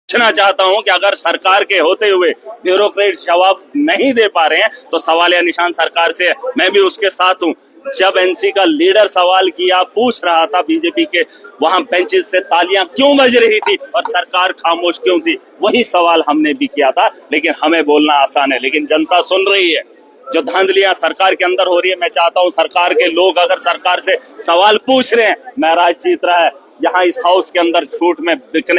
पूछना चाहता हूं कि अगर सरकार के होते हुए ब्यूरोक्रेट जवाब नहीं दे पा रहे हैं तो सवाल या निशान सरकार से है। मैं भी उसके साथ हूं। जब एनसी का लीडर सवाल किया, पूछ रहा था बीजेपी के, वहां बेंचेस से तालियां क्यों बज रही थी और सरकार खामोश क्यों थी, वही सवाल हमने भी किया था। लेकिन हमें बोलना आसान है, लेकिन जनता सुन रही है। जो धांधलियां सरकार के अंदर हो रही है, मैं चाहता हूं सरकार के लोग अगर सरकार से सवाल पूछ रहे हैं, महराज जीत रहा है, यहाँ इस हाउस के अंदर झूठ में बिकने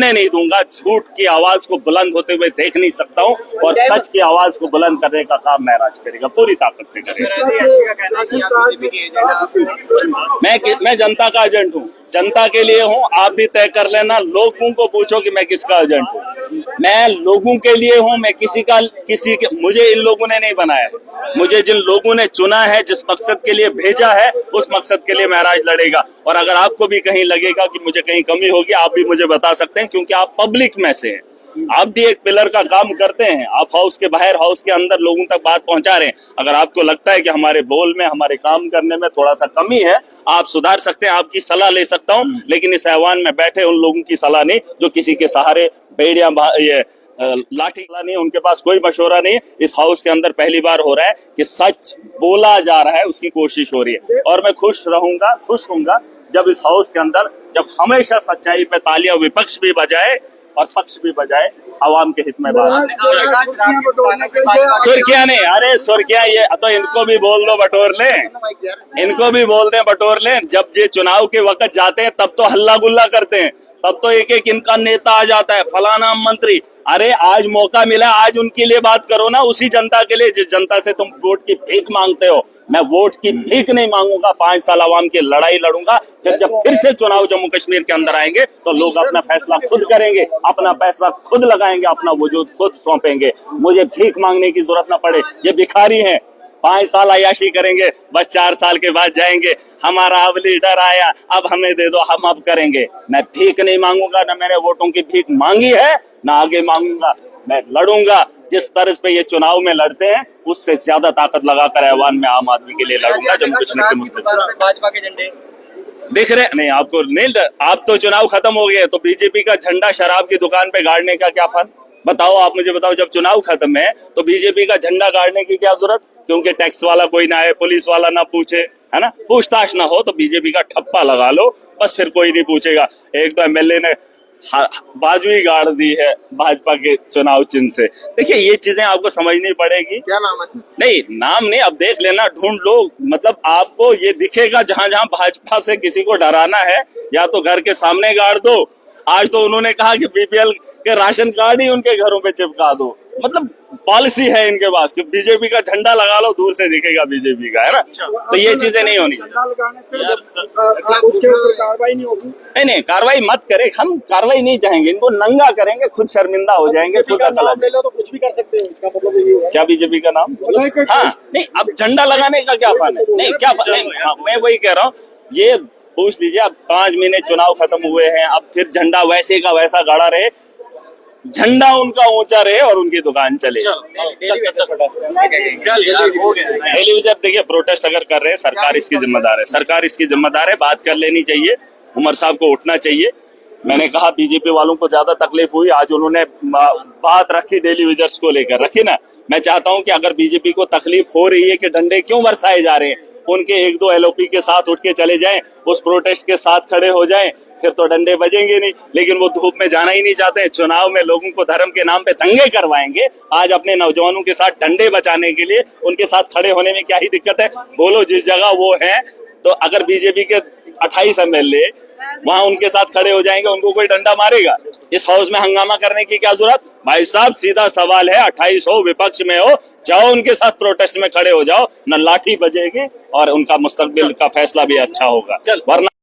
नहीं दूंगा। झूठ की आवाज को बुलंद होते हुए देख नहीं सकता हूं और सच की आवाज को बुलंद करने का काम महराज करेगा, पूरी ताकत से करेगा। मैं जनता का एजेंट हूं, जनता के लिए हूं। आप भी तय कर लेना, लोगों को पूछो कि मैं किसका एजेंट हूं। मैं लोगों के लिए हूं, मैं मुझे इन लोगों ने नहीं बनाया। मुझे जिन लोगों ने चुना है, जिस मकसद के लिए भेजा है, उस मकसद के लिए महराज लड़ेगा। और अगर आपको भी कहीं लगेगा कि मुझे कहीं कमी होगी, आप भी मुझे बता सकते हैं, क्योंकि आप पब्लिक में से हैं। आप भी एक पिलर का काम करते हैं। आप हाउस के बाहर, हाउस के अंदर लोगों तक बात पहुंचा रहे हैं। अगर आपको लगता है कि हमारे बोल में, हमारे काम करने में थोड़ा सा कमी है, आप सुधार सकते हैं, आपकी सलाह ले सकता हूं। लेकिन इस ऐवान में बैठे उन लोगों की सलाह नहीं जो किसी के सहारे बेड़ियां लाठी नहीं, उनके पास कोई मशवरा नहीं। इस हाउस के अंदर पहली बार हो रहा है कि सच बोला जा रहा है, उसकी कोशिश हो रही है। और मैं खुश होऊंगा जब इस हाउस के अंदर, जब हमेशा सच्चाई पे तालियां विपक्ष भी बजाए और पक्ष भी बजाए, आवाम के हित में बात। सुर्खियां नहीं, अरे सुर्खियां ये तो इनको भी बोल दो बटोर लें, इनको भी बोल दें बटोर लें। जब ये चुनाव के वक्त जाते हैं तब तो हल्ला गुल्ला करते हैं, तब तो एक एक इनका नेता आ जाता है, फलाना मंत्री। अरे आज मौका मिला, आज उनके लिए बात करो ना, उसी जनता के लिए जिस जनता से तुम वोट की भीख मांगते हो। मैं वोट की भीख नहीं मांगूंगा, 5 साल आवाम की लड़ाई लड़ूंगा। फिर जब फिर से चुनाव जम्मू कश्मीर के अंदर आएंगे तो लोग अपना फैसला खुद करेंगे, अपना पैसा खुद लगाएंगे, अपना वजूद खुद सौंपेंगे। मुझे भीख मांगने की जरूरत ना पड़े। ये भिखारी हैं, 5 साल अय्याशी करेंगे, बस 4 साल के बाद जाएंगे, हमारा अब लीडर आया, अब हमें दे दो, हम अब करेंगे। मैं भीख नहीं मांगूंगा, ना मैंने वोटों की भीख मांगी है, ना आगे मांगूंगा। मैं लड़ूंगा जिस तरह पे ये चुनाव में लड़ते हैं, उससे ज्यादा ताकत लगाकर ऐवान में आम आदमी के लिए लड़ूंगा। जम्मू कश्मीर के मुस्तकबिल भाजपा के झंडे दिख रहे नहीं आपको? नहीं, आप तो चुनाव खत्म हो गए, तो बीजेपी का झंडा शराब की दुकान पे गाड़ने का क्या फर्क? बताओ, आप मुझे बताओ। जब चुनाव खत्म है तो बीजेपी का झंडा गाड़ने की क्या जरूरत? क्योंकि टैक्स वाला कोई ना आए, पुलिस वाला ना पूछे, है ना, पूछताछ ना हो, तो बीजेपी का ठप्पा लगा लो, बस फिर कोई नहीं पूछेगा। एक तो एमएलए ने बाजू ही गाड़ दी है भाजपा के चुनाव चिन्ह से। देखिए, ये चीजें आपको समझनी पड़ेगी। क्या नाम है? नहीं, नाम नहीं, अब देख लेना, ढूंढ लो। मतलब आपको ये दिखेगा, जहां जहां भाजपा से किसी को डराना है, या तो घर के सामने गाड़ दो। आज तो उन्होंने कहा कि बीपीएल के राशन कार्ड ही उनके घरों पे चिपका दो। मतलब पॉलिसी है इनके पास कि बीजेपी का झंडा लगा लो, दूर से दिखेगा बीजेपी का, है ना। तो ये चीजें नहीं होनी। कार्रवाई नहीं होगी? नहीं, कार्रवाई मत करे, हम कार्रवाई नहीं चाहेंगे, इनको नंगा करेंगे, खुद शर्मिंदा हो जाएंगे। खुद का नाम ले लो तो कुछ भी कर सकते हो, इसका मतलब ये है। क्या बीजेपी का नाम? हाँ, नहीं, अब झंडा लगाने का क्या फन है? नहीं, क्या नहीं, मैं वही कह रहा हूँ। ये पूछ लीजिए, अब 5 महीने चुनाव खत्म हुए हैं, अब फिर झंडा वैसे का वैसा गाड़ा रहे, झंडा उनका ऊंचा रहे और उनकी दुकान चले। टेलीविजन देखिए, प्रोटेस्ट अगर कर रहे हैं, सरकार इसकी जिम्मेदार है, बात कर लेनी चाहिए। उमर साहब को उठना चाहिए। मैंने कहा बीजेपी वालों को ज्यादा तकलीफ हुई, आज उन्होंने बात रखी डेली विजर्स को लेकर, रखी ना। मैं चाहता हूं कि अगर बीजेपी को तकलीफ हो रही है कि डंडे क्यों बरसाए जा रहे हैं, उनके 1-2 एलओपी के साथ उठ के चले जाएं, उस प्रोटेस्ट के साथ खड़े हो जाएं, फिर तो डंडे बजेंगे नहीं। लेकिन वो धूप में जाना ही नहीं चाहते हैं। चुनाव में लोगों को धर्म के नाम पे दंगे करवाएंगे। आज अपने नौजवानों के साथ डंडे बचाने के लिए उनके साथ खड़े होने में क्या ही दिक्कत है? बोलो, जिस जगह वो है, तो अगर बीजेपी के 28 एमएलए वहां उनके साथ खड़े हो जाएंगे, उनको कोई डंडा मारेगा? इस हाउस में हंगामा करने की क्या जरूरत? भाई साहब, सीधा सवाल है, 28 हो, विपक्ष में हो, जाओ उनके साथ प्रोटेस्ट में खड़े हो जाओ, न लाठी बजेगी और उनका मुस्तकबिल का फैसला भी अच्छा होगा। वरना